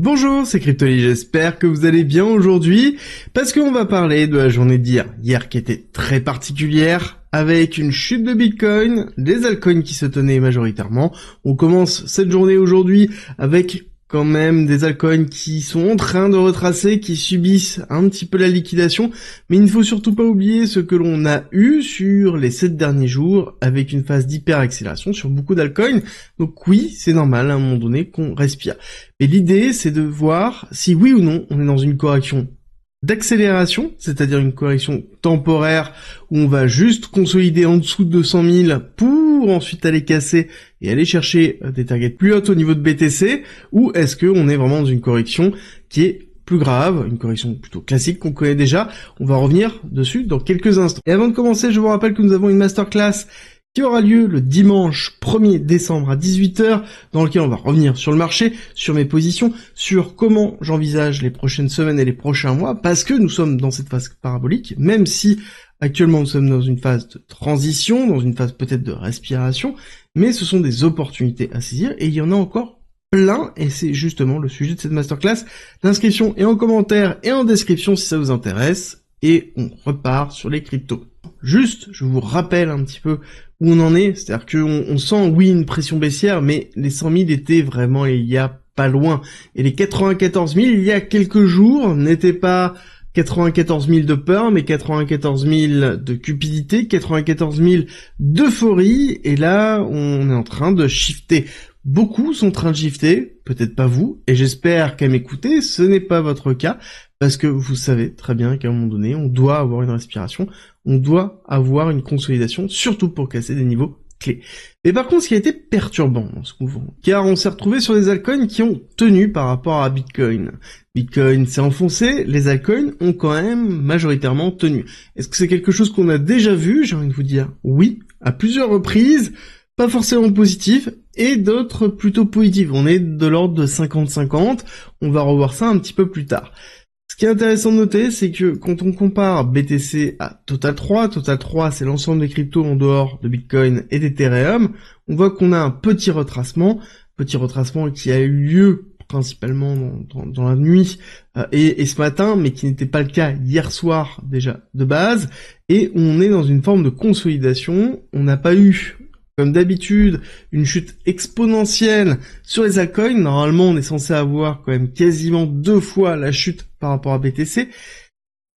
Bonjour, c'est Cryptoly, j'espère que vous allez bien aujourd'hui, parce qu'on va parler de la journée d'hier. Hier qui était très particulière, avec une chute de Bitcoin, des altcoins qui se tenaient majoritairement. On commence cette journée aujourd'hui avec quand même des altcoins qui sont en train de retracer, qui subissent un petit peu la liquidation, mais il ne faut surtout pas oublier ce que l'on a eu sur les 7 derniers jours, avec une phase d'hyper-accélération sur beaucoup d'altcoins. Donc oui, c'est normal à un moment donné qu'on respire. Et l'idée, c'est de voir si oui ou non on est dans une correction d'accélération, c'est-à-dire une correction temporaire où on va juste consolider en dessous de 200 000 pour ensuite aller casser et aller chercher des targets plus hauts au niveau de BTC, ou est-ce qu'on est vraiment dans une correction qui est plus grave, une correction plutôt classique qu'on connaît déjà. On va revenir dessus dans quelques instants. Et avant de commencer, je vous rappelle que nous avons une masterclass qui aura lieu le dimanche 1er décembre à 18h, dans lequel on va revenir sur le marché, sur mes positions, sur comment j'envisage les prochaines semaines et les prochains mois, parce que nous sommes dans cette phase parabolique, même si actuellement nous sommes dans une phase de transition, dans une phase peut-être de respiration, mais ce sont des opportunités à saisir, et il y en a encore plein, et c'est justement le sujet de cette masterclass. L'inscription est en commentaire et en description si ça vous intéresse, et on repart sur les cryptos. Juste, je vous rappelle un petit peu où on en est, c'est-à-dire qu'on sent, oui, une pression baissière, mais les 100 000 étaient vraiment il y a pas loin. Et les 94 000, il y a quelques jours, n'étaient pas 94 000 de peur, mais 94 000 de cupidité, 94 000 d'euphorie, et là, on est en train de shifter. Beaucoup sont en train de shifter, peut-être pas vous, et j'espère qu'à m'écouter, ce n'est pas votre cas, parce que vous savez très bien qu'à un moment donné, on doit avoir une respiration, on doit avoir une consolidation, surtout pour casser des niveaux clés. Mais par contre, ce qui a été perturbant dans ce mouvement, car on s'est retrouvé sur des altcoins qui ont tenu par rapport à Bitcoin. Bitcoin s'est enfoncé, les altcoins ont quand même majoritairement tenu. Est-ce que c'est quelque chose qu'on a déjà vu? J'ai envie de vous dire oui, à plusieurs reprises, pas forcément positif, et d'autres plutôt positives. On est de l'ordre de 50-50, on va revoir ça un petit peu plus tard. Ce qui est intéressant de noter, c'est que quand on compare BTC à Total 3 c'est l'ensemble des cryptos en dehors de Bitcoin et d'Ethereum, on voit qu'on a un petit retracement qui a eu lieu principalement dans la nuit et ce matin, mais qui n'était pas le cas hier soir déjà de base, et on est dans une forme de consolidation. On n'a pas eu, comme d'habitude, une chute exponentielle sur les altcoins. Normalement, on est censé avoir quand même quasiment 2 fois la chute par rapport à BTC.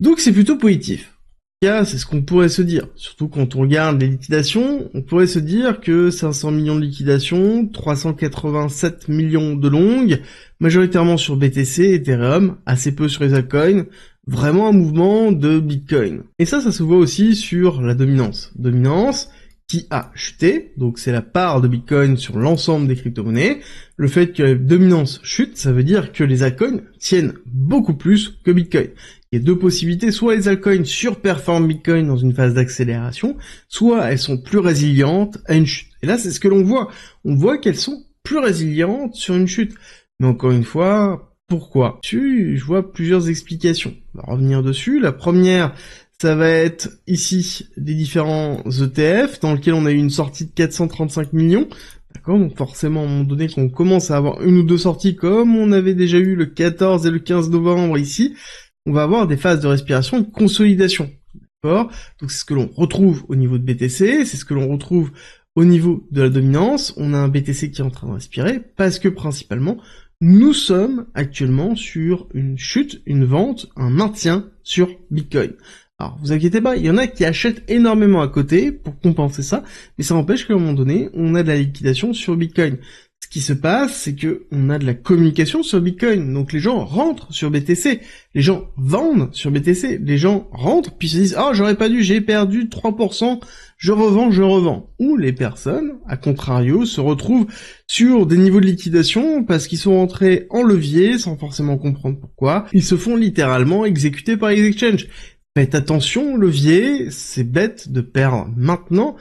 Donc c'est plutôt positif. C'est ce qu'on pourrait se dire. Surtout quand on regarde les liquidations, on pourrait se dire que 500 millions de liquidations, 387 millions de longues, majoritairement sur BTC, Ethereum, assez peu sur les altcoins, vraiment un mouvement de Bitcoin. Et ça se voit aussi sur la dominance. Dominance qui a chuté, donc c'est la part de Bitcoin sur l'ensemble des crypto-monnaies. Le fait que la dominance chute, ça veut dire que les altcoins tiennent beaucoup plus que Bitcoin. Il y a 2 possibilités, soit les altcoins surperforment Bitcoin dans une phase d'accélération, soit elles sont plus résilientes à une chute. Et là, c'est ce que l'on voit. On voit qu'elles sont plus résilientes sur une chute. Mais encore une fois, pourquoi? Je vois plusieurs explications. On va revenir dessus. La première, ça va être ici des différents ETF dans lesquels on a eu une sortie de 435 millions. D'accord, donc forcément à un moment donné qu'on commence à avoir une ou deux sorties comme on avait déjà eu le 14 et le 15 novembre ici, on va avoir des phases de respiration et de consolidation. D'accord, donc c'est ce que l'on retrouve au niveau de BTC, c'est ce que l'on retrouve au niveau de la dominance. On a un BTC qui est en train de respirer parce que principalement nous sommes actuellement sur une chute, une vente, un maintien sur Bitcoin. Alors, vous inquiétez pas, il y en a qui achètent énormément à côté pour compenser ça, mais ça empêche qu'à un moment donné, on a de la liquidation sur Bitcoin. Ce qui se passe, c'est que on a de la communication sur Bitcoin, donc les gens rentrent sur BTC, les gens vendent sur BTC, les gens rentrent puis se disent « Ah, j'aurais pas dû, j'ai perdu 3%, je revends ». Ou les personnes, à contrario, se retrouvent sur des niveaux de liquidation parce qu'ils sont rentrés en levier sans forcément comprendre pourquoi. Ils se font littéralement exécuter par les exchanges. Faites attention, levier, c'est bête de perdre maintenant,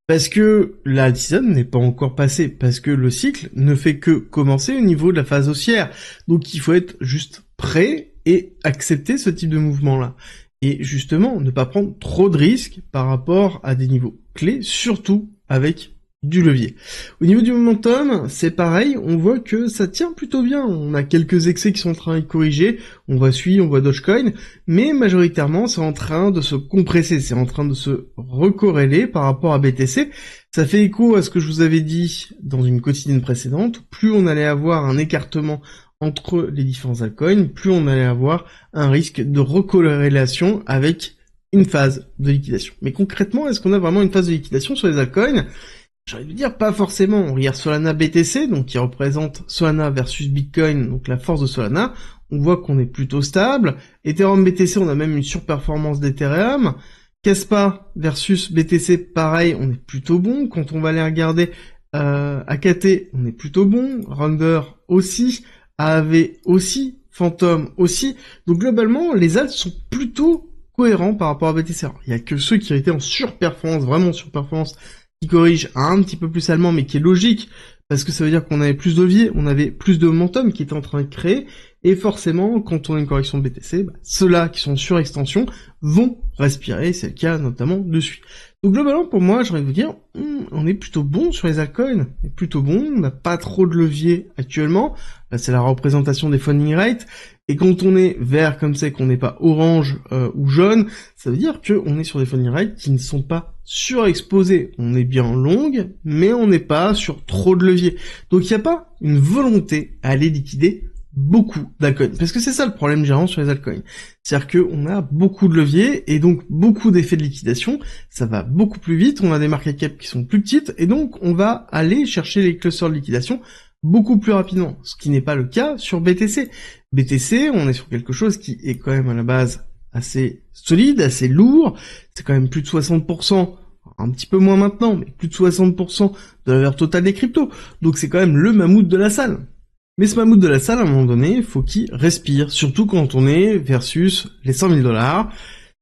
parce que la season n'est pas encore passée, parce que le cycle ne fait que commencer au niveau de la phase haussière. Donc il faut être juste prêt et accepter ce type de mouvement-là. Et justement, ne pas prendre trop de risques par rapport à des niveaux clés, surtout avec du levier. Au niveau du momentum, c'est pareil, on voit que ça tient plutôt bien. On a quelques excès qui sont en train de corriger, on voit SUI, on voit Dogecoin, mais majoritairement c'est en train de se compresser, c'est en train de se recorréler par rapport à BTC. Ça fait écho à ce que je vous avais dit dans une quotidienne précédente, plus on allait avoir un écartement entre les différents altcoins, plus on allait avoir un risque de recorrélation avec une phase de liquidation. Mais concrètement, est-ce qu'on a vraiment une phase de liquidation sur les altcoins ? J'ai envie de dire pas forcément. On regarde Solana BTC, donc qui représente Solana versus Bitcoin, donc la force de Solana. On voit qu'on est plutôt stable. Ethereum BTC, on a même une surperformance d'Ethereum. Caspa versus BTC, pareil, on est plutôt bon. Quand on va aller regarder AKT, on est plutôt bon. Render aussi. AAV aussi. Phantom aussi. Donc globalement, les alts sont plutôt cohérents par rapport à BTC. Alors, il y a que ceux qui ont été en surperformance, vraiment surperformance, qui corrige un petit peu plus allemand, mais qui est logique, parce que ça veut dire qu'on avait plus de levier, on avait plus de momentum qui était en train de créer, et forcément, quand on a une correction de BTC, ceux-là qui sont sur extension vont respirer, c'est le cas notamment de SUI. Donc globalement, pour moi, j'aurais vous dire, on est plutôt bon sur les altcoins, on est plutôt bon, on n'a pas trop de levier actuellement, là c'est la représentation des funding rates, et quand on est vert comme c'est, qu'on n'est pas orange ou jaune, ça veut dire qu'on est sur des funding rates qui ne sont pas surexposés. On est bien longue, mais on n'est pas sur trop de levier. Donc il n'y a pas une volonté à aller liquider beaucoup d'altcoins. Parce que c'est ça le problème gérant sur les altcoins. C'est-à-dire qu'on a beaucoup de leviers et donc beaucoup d'effets de liquidation. Ça va beaucoup plus vite, on a des market cap qui sont plus petites et donc on va aller chercher les clusters de liquidation beaucoup plus rapidement. Ce qui n'est pas le cas sur BTC. BTC, on est sur quelque chose qui est quand même à la base assez solide, assez lourd. C'est quand même plus de 60%. Un petit peu moins maintenant, mais plus de 60% de la valeur totale des cryptos. Donc c'est quand même le mammouth de la salle. Mais ce mammouth de la salle, à un moment donné, faut qu'il respire. Surtout quand on est versus les 100 000 $.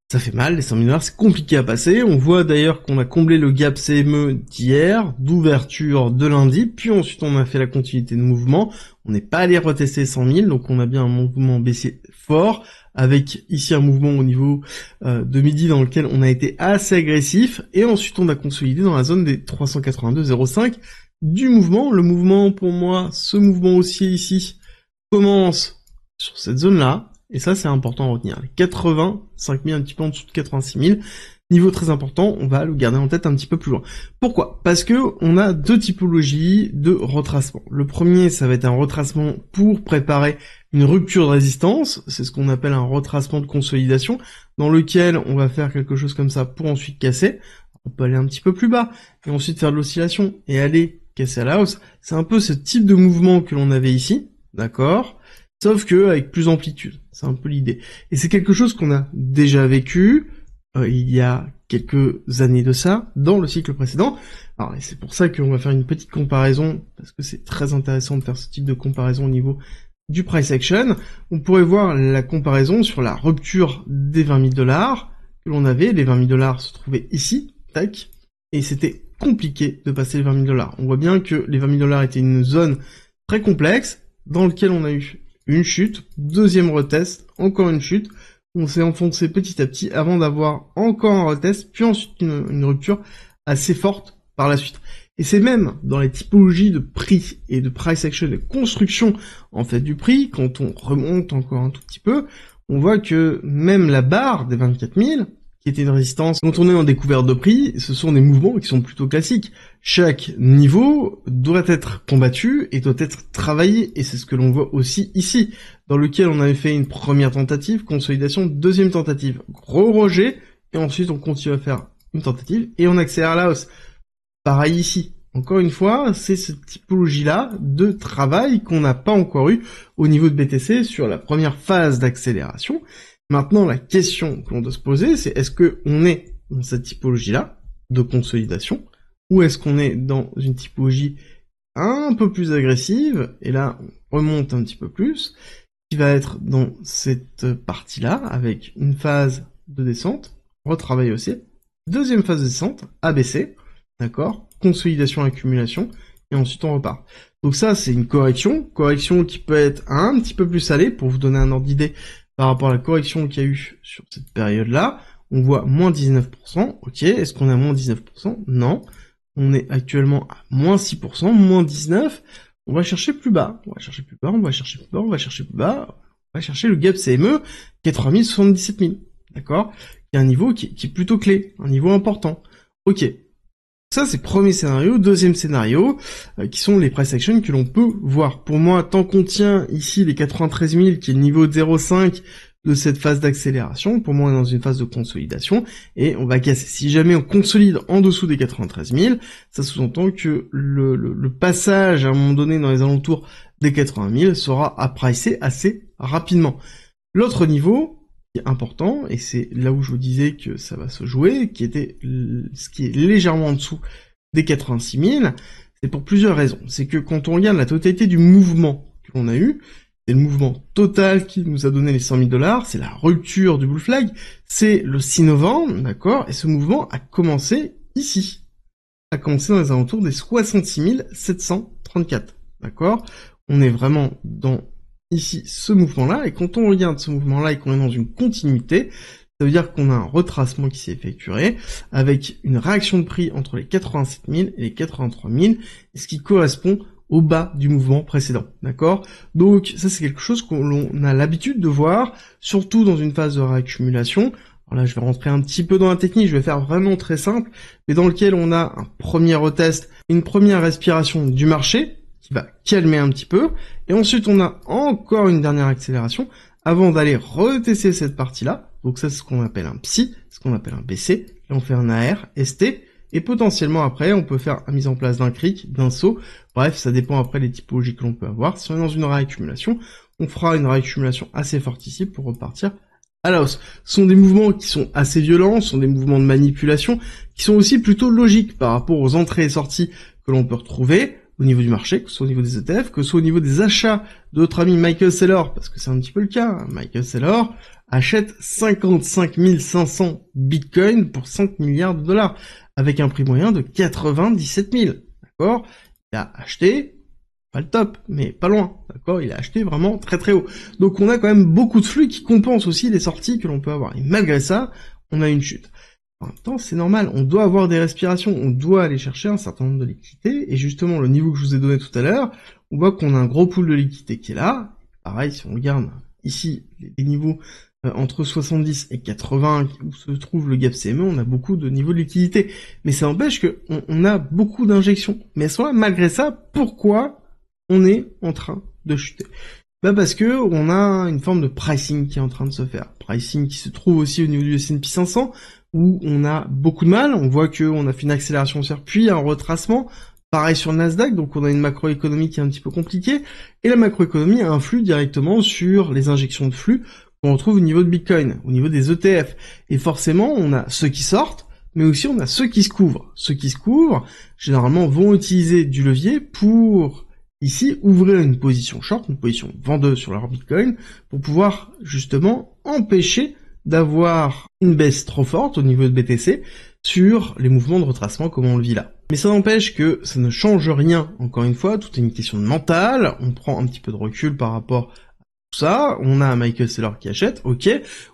Ça fait mal, les 100 000 $, c'est compliqué à passer. On voit d'ailleurs qu'on a comblé le gap CME d'hier, d'ouverture de lundi, puis ensuite on a fait la continuité de mouvement. On n'est pas allé retester 100 000, donc on a bien un mouvement baissier fort, avec ici un mouvement au niveau de midi dans lequel on a été assez agressif, et ensuite on a consolidé dans la zone des 382,05 du mouvement. Le mouvement, pour moi, ce mouvement haussier ici, commence sur cette zone-là, et ça c'est important à retenir. Les 85 000, un petit peu en dessous de 86 000, niveau très important, on va le garder en tête un petit peu plus loin. Pourquoi ? Parce que on a deux typologies de retracement. Le premier, ça va être un retracement pour préparer une rupture de résistance, c'est ce qu'on appelle un retracement de consolidation, dans lequel on va faire quelque chose comme ça pour ensuite casser. On peut aller un petit peu plus bas, et ensuite faire de l'oscillation, et aller casser à la hausse. C'est un peu ce type de mouvement que l'on avait ici, d'accord ? Sauf que avec plus d'amplitude, c'est un peu l'idée. Et c'est quelque chose qu'on a déjà vécu, il y a quelques années de ça, dans le cycle précédent. Alors, et c'est pour ça qu'on va faire une petite comparaison, parce que c'est très intéressant de faire ce type de comparaison au niveau du price action. On pourrait voir la comparaison sur la rupture des 20 000 $ que l'on avait. Les 20 000 $ se trouvaient ici, tac, et c'était compliqué de passer les 20 000 $. On voit bien que les 20 000 $ étaient une zone très complexe, dans laquelle on a eu une chute, deuxième retest, encore une chute, on s'est enfoncé petit à petit avant d'avoir encore un retest, puis ensuite une rupture assez forte par la suite. Et c'est même dans les typologies de prix et de price action, de construction en fait du prix, quand on remonte encore un tout petit peu, on voit que même la barre des 24 000, qui était une résistance, quand on est en découverte de prix, ce sont des mouvements qui sont plutôt classiques. Chaque niveau doit être combattu et doit être travaillé, et c'est ce que l'on voit aussi ici, dans lequel on avait fait une première tentative, consolidation, deuxième tentative, gros rejet, et ensuite on continue à faire une tentative, et on accélère à la hausse. Pareil ici. Encore une fois, c'est cette typologie-là de travail qu'on n'a pas encore eu au niveau de BTC sur la première phase d'accélération. Maintenant, la question que l'on doit se poser, c'est est-ce qu'on est dans cette typologie-là de consolidation, ou est-ce qu'on est dans une typologie un peu plus agressive, et là, on remonte un petit peu plus, qui va être dans cette partie-là, avec une phase de descente, retravail aussi, deuxième phase de descente, ABC, d'accord, consolidation, accumulation, et ensuite on repart. Donc ça, c'est une correction qui peut être un petit peu plus salée, pour vous donner un ordre d'idée par rapport à la correction qu'il y a eu sur cette période-là. On voit moins 19%, ok, est-ce qu'on a moins 19%? Non. On est actuellement à moins 6%, moins 19. On va chercher plus bas. On va chercher plus bas, on va chercher plus bas, on va chercher plus bas. On va chercher le gap CME, 80 000, 77 000. D'accord? Il y a un niveau qui est plutôt clé, un niveau important. Ok. Ça, c'est premier scénario. Deuxième scénario, qui sont les price action que l'on peut voir. Pour moi, tant qu'on tient ici les 93 000, qui est le niveau de 0,5 de cette phase d'accélération, pour moi, on est dans une phase de consolidation, et on va casser. Si jamais on consolide en dessous des 93 000, ça sous-entend que le passage, à un moment donné, dans les alentours des 80 000, sera à pricer assez rapidement. L'autre niveau, important, et c'est là où je vous disais que ça va se jouer, qui était ce qui est légèrement en dessous des 86 000, c'est pour plusieurs raisons. C'est que quand on regarde la totalité du mouvement que l'on a eu, c'est le mouvement total qui nous a donné les 100 000 $, c'est la rupture du bull flag, c'est le 6 novembre, d'accord, et ce mouvement a commencé ici, a commencé dans les alentours des 66 734, d'accord. On est vraiment dans ici ce mouvement-là, et quand on regarde ce mouvement-là et qu'on est dans une continuité, ça veut dire qu'on a un retracement qui s'est effectué avec une réaction de prix entre les 87 000 et les 83 000, ce qui correspond au bas du mouvement précédent, d'accord? Donc ça c'est quelque chose qu'on a l'habitude de voir, surtout dans une phase de réaccumulation. Alors là je vais rentrer un petit peu dans la technique, je vais faire vraiment très simple, mais dans lequel on a un premier retest, une première respiration du marché, qui va calmer un petit peu, et ensuite on a encore une dernière accélération avant d'aller retester cette partie-là. Donc ça c'est ce qu'on appelle un PSI, ce qu'on appelle un BC, là on fait un AR, ST, et potentiellement après on peut faire la mise en place d'un cric, d'un saut, bref ça dépend après des typologies que l'on peut avoir. Si on est dans une réaccumulation, on fera une réaccumulation assez forte ici pour repartir à la hausse. Ce sont des mouvements qui sont assez violents, ce sont des mouvements de manipulation, qui sont aussi plutôt logiques par rapport aux entrées et sorties que l'on peut retrouver au niveau du marché, que ce soit au niveau des ETF, que ce soit au niveau des achats de notre ami Michael Saylor, parce que c'est un petit peu le cas, hein. Michael Saylor achète 55 500 bitcoins pour 5 milliards de dollars, avec un prix moyen de 97 000, d'accord? Il a acheté, pas le top, mais pas loin, d'accord? Il a acheté vraiment très très haut. Donc on a quand même beaucoup de flux qui compensent aussi les sorties que l'on peut avoir, et malgré ça, on a une chute. En même temps, c'est normal, on doit avoir des respirations, on doit aller chercher un certain nombre de liquidités, et justement, le niveau que je vous ai donné tout à l'heure, on voit qu'on a un gros pool de liquidités qui est là. Pareil, si on regarde ici les niveaux entre 70 et 80 où se trouve le gap CME, on a beaucoup de niveaux de liquidité. Mais ça empêche qu'on a beaucoup d'injections. Mais elles sont là, malgré ça, pourquoi on est en train de chuter? Bah parce que on a une forme de pricing qui est en train de se faire. Pricing qui se trouve aussi au niveau du S&P 500, où on a beaucoup de mal. On voit qu'on a fait une accélération haussière, puis un retracement. Pareil sur le Nasdaq, donc on a une macroéconomie qui est un petit peu compliquée. Et la macroéconomie influe directement sur les injections de flux qu'on retrouve au niveau de Bitcoin, au niveau des ETF. Et forcément, on a ceux qui sortent, mais aussi on a ceux qui se couvrent. Ceux qui se couvrent, généralement, vont utiliser du levier pour ici ouvrir une position short, une position vendeuse sur leur Bitcoin, pour pouvoir justement empêcher d'avoir une baisse trop forte au niveau de BTC sur les mouvements de retracement comme on le vit là. Mais ça n'empêche que ça ne change rien, encore une fois, tout est une question de mental, on prend un petit peu de recul par rapport à tout ça, on a Michael Saylor qui achète, ok,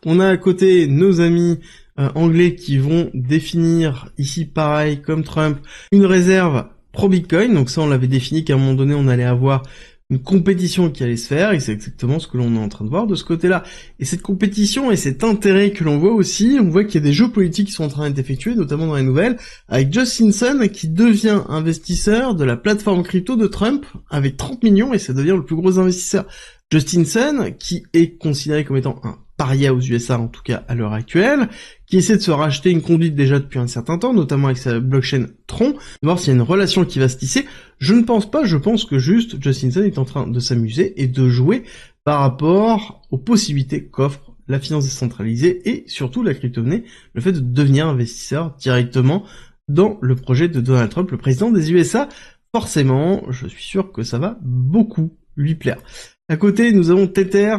on a à côté nos amis anglais qui vont définir ici pareil comme Trump une réserve pro-Bitcoin, donc ça on l'avait défini qu'à un moment donné on allait avoir une compétition qui allait se faire, et c'est exactement ce que l'on est en train de voir de ce côté-là. Et cette compétition et cet intérêt que l'on voit aussi, on voit qu'il y a des jeux politiques qui sont en train d'être effectués, notamment dans les nouvelles, avec Justin Sun qui devient investisseur de la plateforme crypto de Trump avec 30 millions, et ça devient le plus gros investisseur. Justin Sun, qui est considéré comme étant un paria aux USA, en tout cas à l'heure actuelle, qui essaie de se racheter une conduite déjà depuis un certain temps, notamment avec sa blockchain Tron, de voir s'il y a une relation qui va se tisser. Je ne pense pas, je pense que juste Justin Sun est en train de s'amuser et de jouer par rapport aux possibilités qu'offre la finance décentralisée et surtout la crypto-monnaie, le fait de devenir investisseur directement dans le projet de Donald Trump, le président des USA. Forcément, je suis sûr que ça va beaucoup lui plaire. À côté, nous avons Tether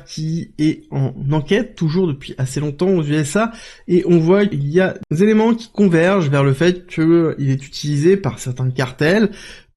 qui est en enquête, toujours depuis assez longtemps aux USA, et on voit qu'il y a des éléments qui convergent vers le fait qu'il est utilisé par certains cartels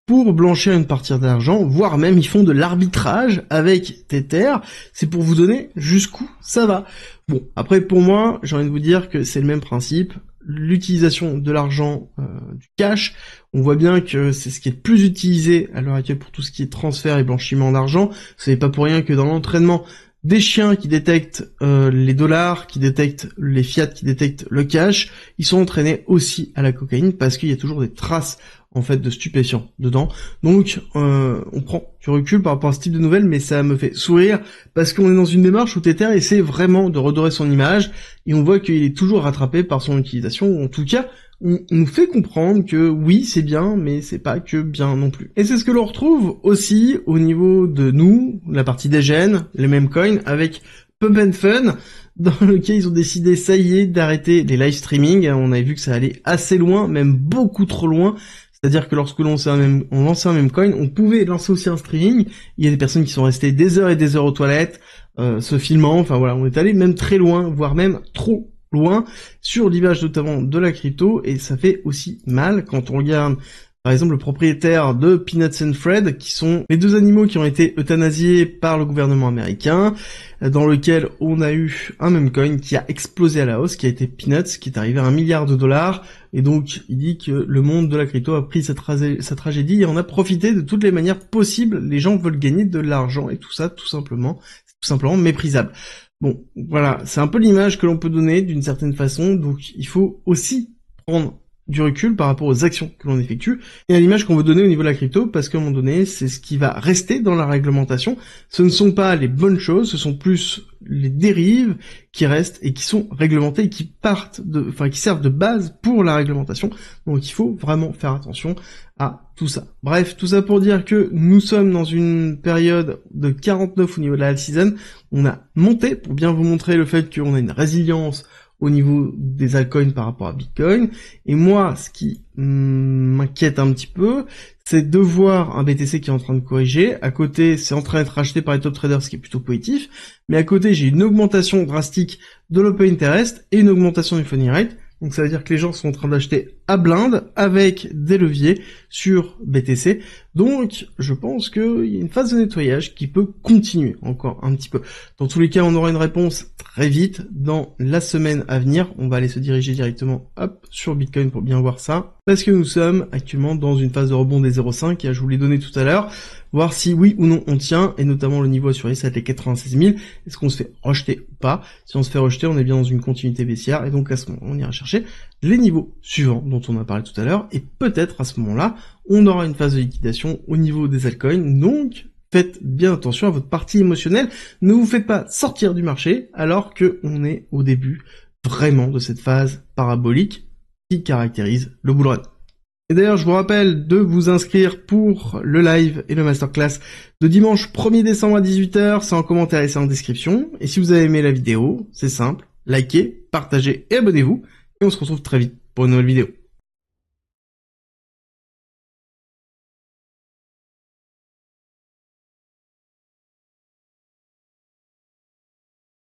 pour blanchir une partie d'argent, voire même ils font de l'arbitrage avec Tether. C'est pour vous donner jusqu'où ça va. Bon, après pour moi, j'ai envie de vous dire que c'est le même principe. l'utilisation de l'argent, du cash. On voit bien que c'est ce qui est le plus utilisé à l'heure actuelle pour tout ce qui est transfert et blanchiment d'argent. Ce n'est pas pour rien que dans l'entraînement des chiens qui détectent les dollars, qui détectent les fiat, qui détectent le cash, ils sont entraînés aussi à la cocaïne parce qu'il y a toujours des traces en fait de stupéfiants dedans. Donc on prend du recul par rapport à ce type de nouvelles, mais ça me fait sourire parce qu'on est dans une démarche où Tether essaie vraiment de redorer son image et on voit qu'il est toujours rattrapé par son utilisation, ou en tout cas on nous fait comprendre que oui c'est bien, mais c'est pas que bien non plus. Et c'est ce que l'on retrouve aussi au niveau de nous, la partie des gènes, les mêmes coins, avec Pump and Fun, dans lequel ils ont décidé, ça y est, d'arrêter les live streaming. On avait vu que ça allait assez loin, même beaucoup trop loin. C'est-à-dire que lorsque on lançait un même coin, on pouvait lancer aussi un streaming. Il y a des personnes qui sont restées des heures et des heures aux toilettes, se filmant. Enfin voilà, on est allé même très loin, voire même trop loin, sur l'image notamment de la crypto, et ça fait aussi mal quand on regarde par exemple le propriétaire de Peanuts and Fred, qui sont les deux animaux qui ont été euthanasiés par le gouvernement américain, dans lequel on a eu un meme coin qui a explosé à la hausse, qui a été Peanuts, qui est arrivé à $1 milliard, et donc il dit que le monde de la crypto a pris sa tragédie et en a profité de toutes les manières possibles. Les gens veulent gagner de l'argent, et tout ça, c'est tout simplement méprisable. Bon, voilà, c'est un peu l'image que l'on peut donner d'une certaine façon, donc il faut aussi prendre du recul par rapport aux actions que l'on effectue et à l'image qu'on veut donner au niveau de la crypto, parce qu'à un moment donné, c'est ce qui va rester dans la réglementation. Ce ne sont pas les bonnes choses, ce sont plus les dérives qui restent et qui sont réglementées et qui qui servent de base pour la réglementation. Donc il faut vraiment faire attention à tout ça. Bref, tout ça pour dire que nous sommes dans une période de 49 au niveau de la alt season. On a monté pour bien vous montrer le fait qu'on a une résilience au niveau des altcoins par rapport à Bitcoin. Et moi, ce qui m'inquiète un petit peu, c'est de voir un BTC qui est en train de corriger. À côté, c'est en train d'être racheté par les top traders, ce qui est plutôt positif. Mais à côté, j'ai une augmentation drastique de l'open interest et une augmentation du funding rate. Donc ça veut dire que les gens sont en train d'acheter à blinde avec des leviers sur BTC. Donc je pense qu'il y a une phase de nettoyage qui peut continuer encore un petit peu. Dans tous les cas, on aura une réponse très vite dans la semaine à venir. On va aller se diriger directement sur Bitcoin pour bien voir ça. Parce que nous sommes actuellement dans une phase de rebond des 0,5 et je vous l'ai donné tout à l'heure. Voir si oui ou non on tient, et notamment le niveau assuré, ça va être les 96 000. Est-ce qu'on se fait rejeter ou pas? Si on se fait rejeter, on est bien dans une continuité baissière, et donc à ce moment, on ira chercher les niveaux suivants dont on a parlé tout à l'heure, et peut-être à ce moment-là, on aura une phase de liquidation au niveau des altcoins. Donc faites bien attention à votre partie émotionnelle. Ne vous faites pas sortir du marché alors que on est au début vraiment de cette phase parabolique qui caractérise le bull run. Et d'ailleurs, je vous rappelle de vous inscrire pour le live et le masterclass de dimanche 1er décembre à 18h. C'est en commentaire et c'est en description. Et si vous avez aimé la vidéo, c'est simple, likez, partagez et abonnez-vous. Et on se retrouve très vite pour une nouvelle vidéo.